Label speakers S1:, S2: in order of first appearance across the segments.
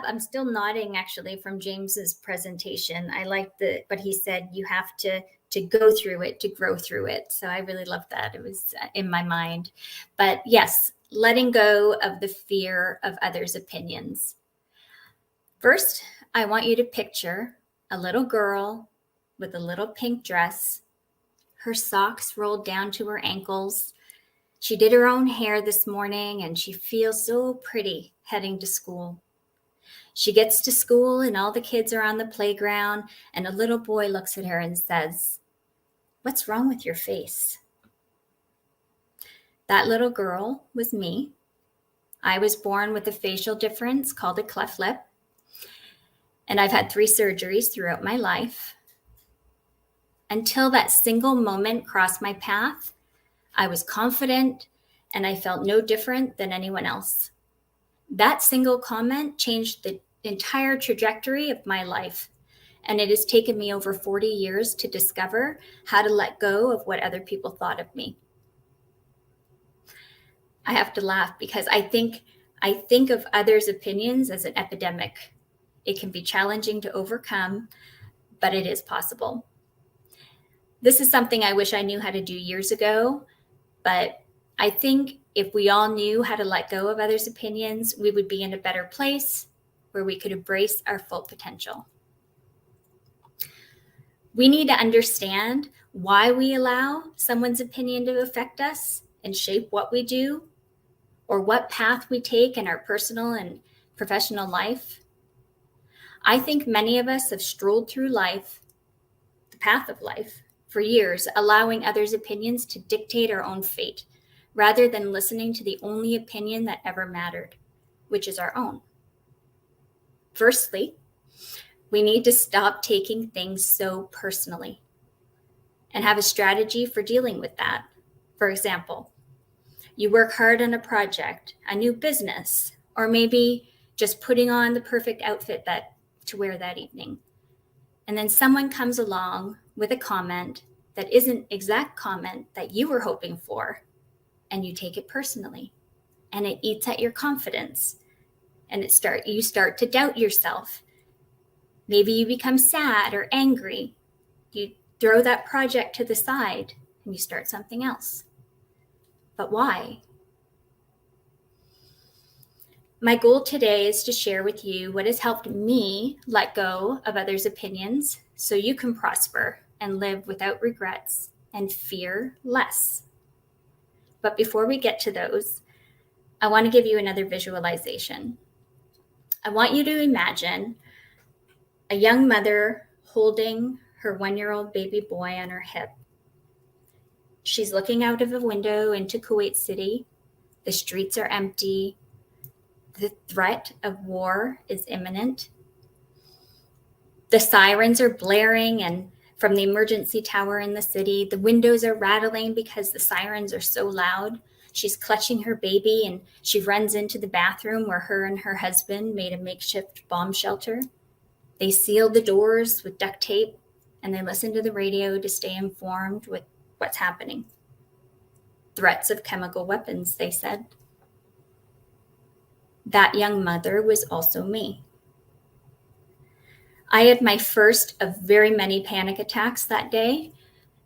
S1: I'm still nodding actually from James's presentation. I like but he said you have to go through it to grow through it. So I really loved that. It was in my mind. But yes, letting go of the fear of others' opinions. First, I want you to picture a little girl with a little pink dress, her socks rolled down to her ankles. She did her own hair this morning and she feels so pretty heading to school. She gets to school and all the kids are on the playground and a little boy looks at her and says, "What's wrong with your face?" That little girl was me. I was born with a facial difference called a cleft lip, and I've had 3 surgeries throughout my life. Until that single moment crossed my path, I was confident and I felt no different than anyone else. That single comment changed the entire trajectory of my life, and it has taken me over 40 years to discover how to let go of what other people thought of me. I have to laugh because I think of others' opinions as an epidemic. It can be challenging to overcome, but it is possible. This is something I wish I knew how to do years ago, but I think if we all knew how to let go of others' opinions, we would be in a better place where we could embrace our full potential. We need to understand why we allow someone's opinion to affect us and shape what we do, or what path we take in our personal and professional life. I think many of us have strolled through life, the path of life, for years, allowing others' opinions to dictate our own fate, rather than listening to the only opinion that ever mattered, which is our own. Firstly, we need to stop taking things so personally and have a strategy for dealing with that. For example, you work hard on a project, a new business, or maybe just putting on the perfect outfit to wear that evening. And then someone comes along with a comment that isn't exact comment that you were hoping for, and you take it personally, and it eats at your confidence, and you start to doubt yourself. Maybe you become sad or angry. You throw that project to the side and you start something else. But why? My goal today is to share with you what has helped me let go of others' opinions so you can prosper and live without regrets and fear less. But before we get to those, I want to give you another visualization. I want you to imagine a young mother holding her 1-year-old baby boy on her hip. She's looking out of a window into Kuwait City. The streets are empty. The threat of war is imminent. The sirens are blaring and from the emergency tower in the city. The windows are rattling because the sirens are so loud. She's clutching her baby and she runs into the bathroom where her and her husband made a makeshift bomb shelter. They sealed the doors with duct tape and they listen to the radio to stay informed with what's happening. Threats of chemical weapons, they said. That young mother was also me. I had my first of very many panic attacks that day.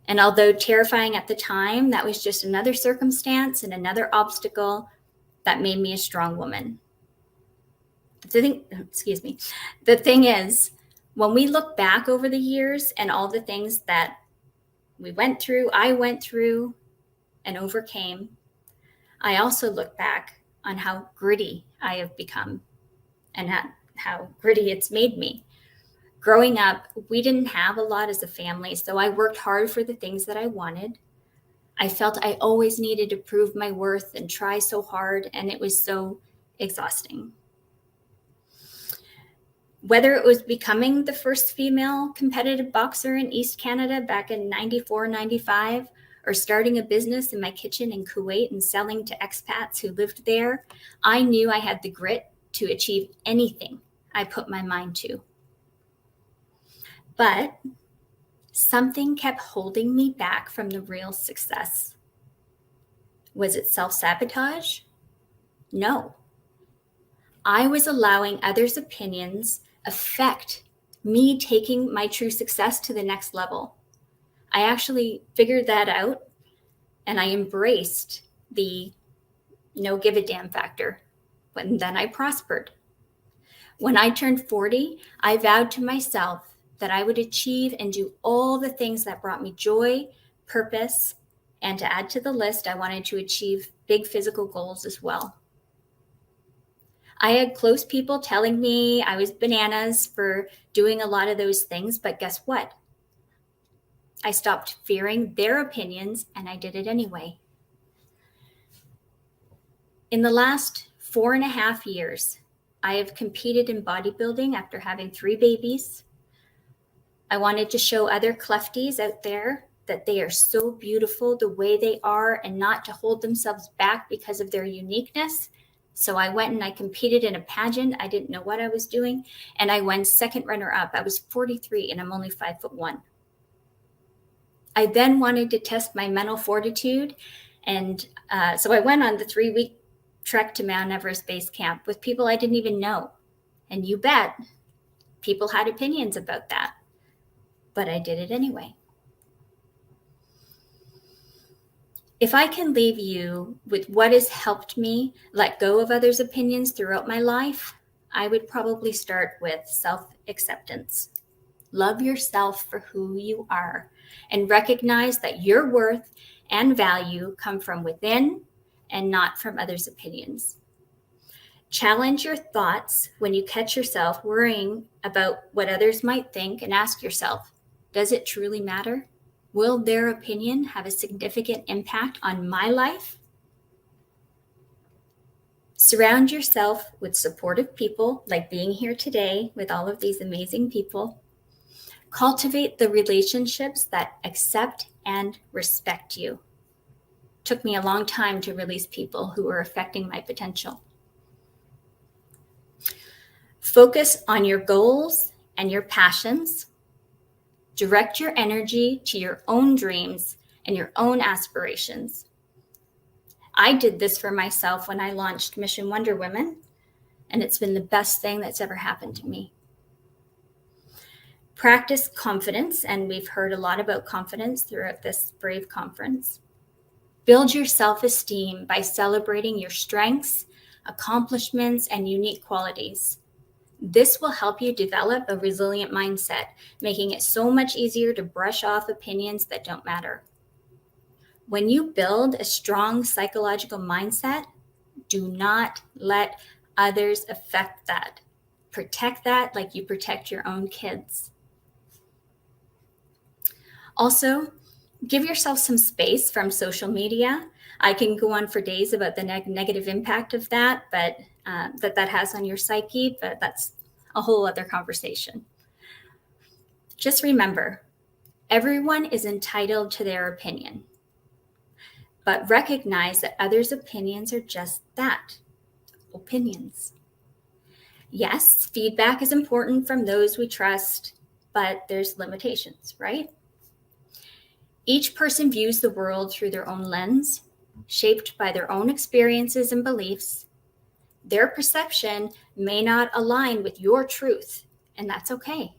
S1: And although terrifying at the time, that was just another circumstance and another obstacle that made me a strong woman. The thing is, when we look back over the years and all the things that I went through and overcame, I also look back on how gritty I have become and how gritty it's made me. Growing up, we didn't have a lot as a family, so I worked hard for the things that I wanted. I felt I always needed to prove my worth and try so hard, and it was so exhausting. Whether it was becoming the first female competitive boxer in East Canada back in 94, 95, or starting a business in my kitchen in Kuwait and selling to expats who lived there, I knew I had the grit to achieve anything I put my mind to. But something kept holding me back from the real success. Was it self-sabotage? No. I was allowing others' opinions affect me taking my true success to the next level. I actually figured that out, and I embraced the no give a damn factor. But then I prospered. When I turned 40, I vowed to myself that I would achieve and do all the things that brought me joy, purpose, and to add to the list, I wanted to achieve big physical goals as well. I had close people telling me I was bananas for doing a lot of those things, but guess what? I stopped fearing their opinions and I did it anyway. In the last 4.5 years, I have competed in bodybuilding after having 3 babies. I wanted to show other clefties out there that they are so beautiful the way they are and not to hold themselves back because of their uniqueness. So I went and I competed in a pageant. I didn't know what I was doing. And I won second runner up. I was 43 and I'm only 5'1". I then wanted to test my mental fortitude. And so I went on the 3-week trek to Mount Everest Base Camp with people I didn't even know. And you bet, people had opinions about that. But I did it anyway. If I can leave you with what has helped me let go of others' opinions throughout my life, I would probably start with self-acceptance. Love yourself for who you are and recognize that your worth and value come from within and not from others' opinions. Challenge your thoughts when you catch yourself worrying about what others might think and ask yourself, does it truly matter? Will their opinion have a significant impact on my life? Surround yourself with supportive people, like being here today with all of these amazing people. Cultivate the relationships that accept and respect you. It took me a long time to release people who were affecting my potential. Focus on your goals and your passions. Direct your energy to your own dreams and your own aspirations. I did this for myself when I launched Mission Wonder Women, and it's been the best thing that's ever happened to me. Practice confidence, and we've heard a lot about confidence throughout this Brave conference. Build your self-esteem by celebrating your strengths, accomplishments, and unique qualities. This will help you develop a resilient mindset, making it so much easier to brush off opinions that don't matter. When you build a strong psychological mindset, do not let others affect that. Protect that like you protect your own kids. Also, give yourself some space from social media. I can go on for days about the negative impact of that, but that has on your psyche, but that's a whole other conversation. Just remember, everyone is entitled to their opinion, but recognize that others' opinions are just that, opinions. Yes, feedback is important from those we trust, but there's limitations, right? Each person views the world through their own lens, shaped by their own experiences and beliefs. Their perception may not align with your truth, and that's okay.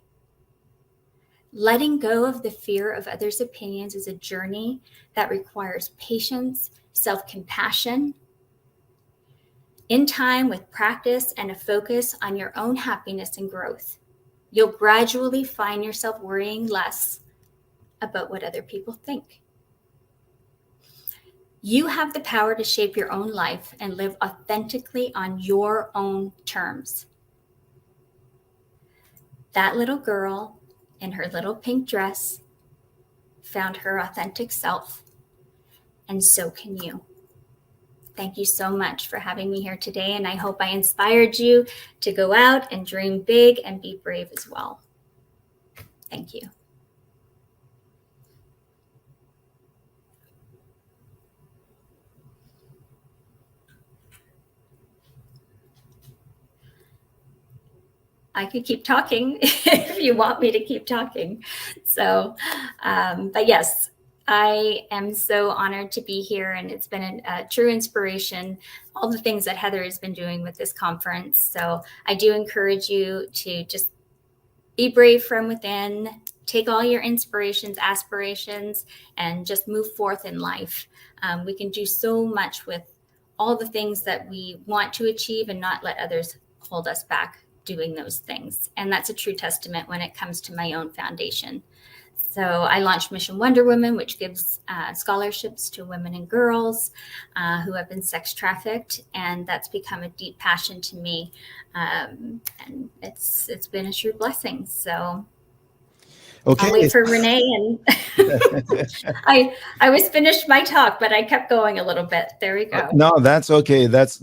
S1: Letting go of the fear of others' opinions is a journey that requires patience, self-compassion. In time, with practice and a focus on your own happiness and growth, you'll gradually find yourself worrying less about what other people think. You have the power to shape your own life and live authentically on your own terms. That little girl in her little pink dress found her authentic self, and so can you. Thank you so much for having me here today, and I hope I inspired you to go out and dream big and be brave as well. Thank you. I could keep talking if you want me to keep talking. So, but yes, I am so honored to be here, and it's been a true inspiration, all the things that Heather has been doing with this conference. So I do encourage you to just be brave from within, take all your inspirations, aspirations, and just move forth in life. We can do so much with all the things that we want to achieve and not let others hold us back doing those things. And that's a true testament when it comes to my own foundation. So I launched Mission Wonder Woman, which gives scholarships to women and girls who have been sex trafficked, and that's become a deep passion to me, and it's been a true blessing. So
S2: Okay.
S1: I'll wait for Renee, and I was finished my talk, but I kept going a little bit. There we go.
S2: No, that's okay. That's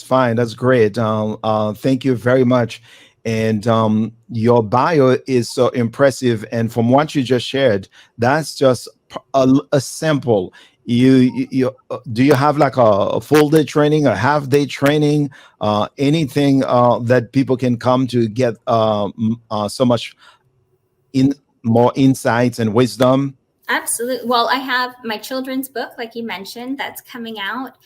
S2: fine. That's great. Thank you very much. And your bio is so impressive. And from what you just shared, that's just a sample. Do you have like a full day training, a half day training, anything that people can come to get so much in more insights and wisdom?
S1: Absolutely. Well, I have my children's book, like you mentioned, that's coming out.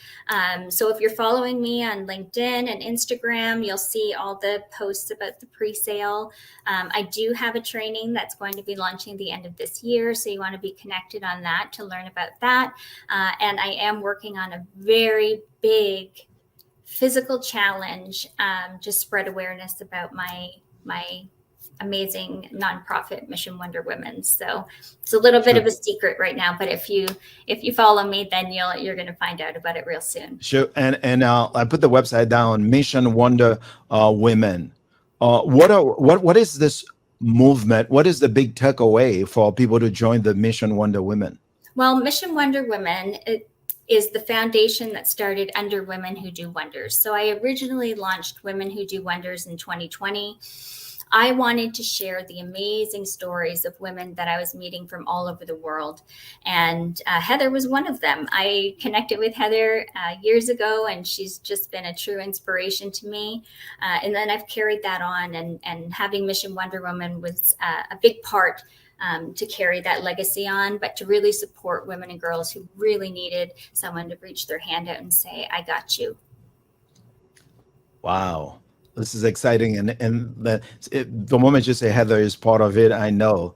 S1: So if you're following me on LinkedIn and Instagram, you'll see all the posts about the pre-sale. I do have a training that's going to be launching the end of this year. So you want to be connected on that to learn about that. And I am working on a very big physical challenge to spread awareness about my amazing nonprofit Mission Wonder Women. So it's a little bit of a secret right now, but if you follow me, then you're going to find out about it real soon.
S2: Sure. And I put the website down, Mission Wonder Women. What is this movement? What is the big takeaway for people to join the Mission Wonder Women?
S1: Well, Mission Wonder Women is the foundation that started under Women Who Do Wonders. So I originally launched Women Who Do Wonders in 2020. I wanted to share the amazing stories of women that I was meeting from all over the world. And Heather was one of them. I connected with Heather years ago, and she's just been a true inspiration to me. And then I've carried that on, and having Mission Wonder Woman was a big part to carry that legacy on, but to really support women and girls who really needed someone to reach their hand out and say, I got you.
S2: Wow. This is exciting, and the moment you say Heather is part of it, I know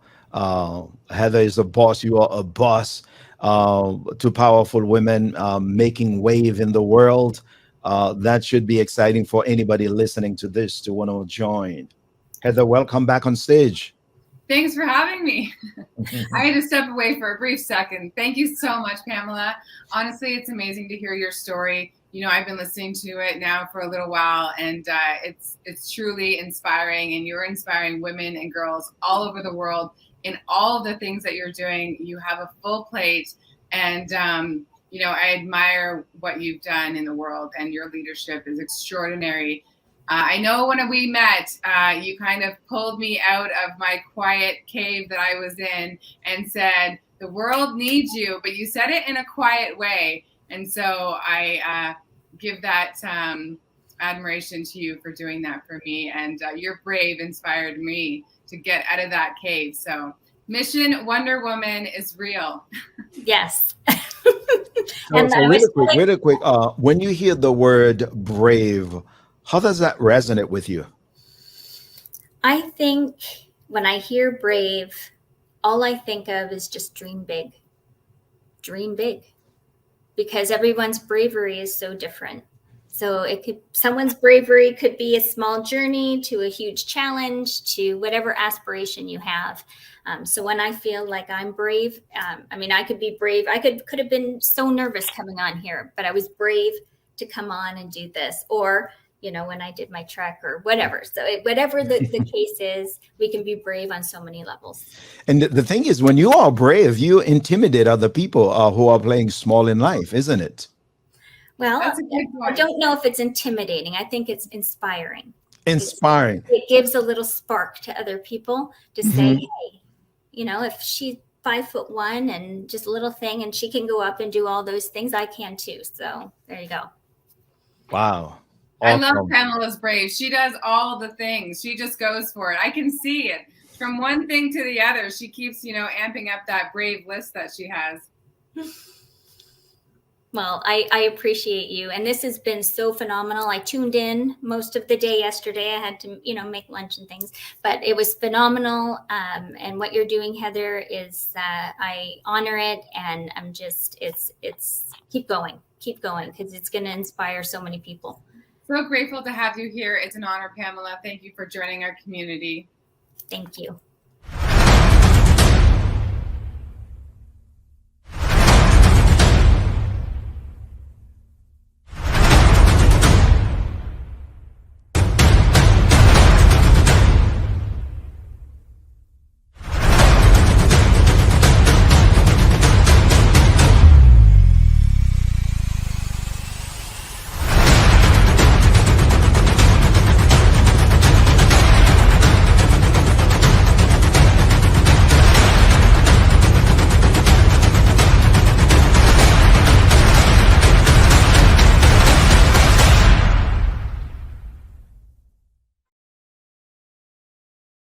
S2: Heather is a boss. You are a boss. Two powerful women making wave in the world. That should be exciting for anybody listening to this to want to join. Heather, welcome back on stage.
S3: Thanks for having me. I had to step away for a brief second. Thank you so much, Pamela. Honestly, it's amazing to hear your story. You know, I've been listening to it now for a little while, and it's truly inspiring, and you're inspiring women and girls all over the world in all of the things that you're doing. You have a full plate, and you know, I admire what you've done in the world, and your leadership is extraordinary. I know when we met, you kind of pulled me out of my quiet cave that I was in and said, the world needs you, but you said it in a quiet way. And so I give that admiration to you for doing that for me. And your brave inspired me to get out of that cave. So Mission Wonder Woman is real.
S1: Yes.
S2: So really quick, when you hear the word brave, how does that resonate with you?
S1: I think when I hear brave, all I think of is just dream big. Dream big. Because everyone's bravery is so different. So someone's bravery could be a small journey to a huge challenge to whatever aspiration you have. So when I feel like I'm brave, I mean, I could be brave. I could have been so nervous coming on here, but I was brave to come on and do this. Or, you know, when I did my trek or whatever. So whatever the case is, we can be brave on so many levels.
S2: And the thing is, when you are brave, you intimidate other people who are playing small in life, isn't it?
S1: Well, I don't know if it's intimidating. I think it's inspiring.
S2: Inspiring.
S1: It gives a little spark to other people to say, hey, you know, if she's 5'1" and just a little thing and she can go up and do all those things, I can too. So there you go.
S2: Wow.
S3: Awesome. I love Pamela's brave. She does all the things. She just goes for it. I can see it. From one thing to the other, she keeps, amping up that brave list that she has.
S1: Well, I appreciate you. And this has been so phenomenal. I tuned in most of the day yesterday. I had to, make lunch and things, but it was phenomenal. And what you're doing, Heather, is I honor it. And I'm just, it's keep going, because it's going to inspire so many people.
S3: So grateful to have you here. It's an honor, Pamela. Thank you for joining our community.
S1: Thank you.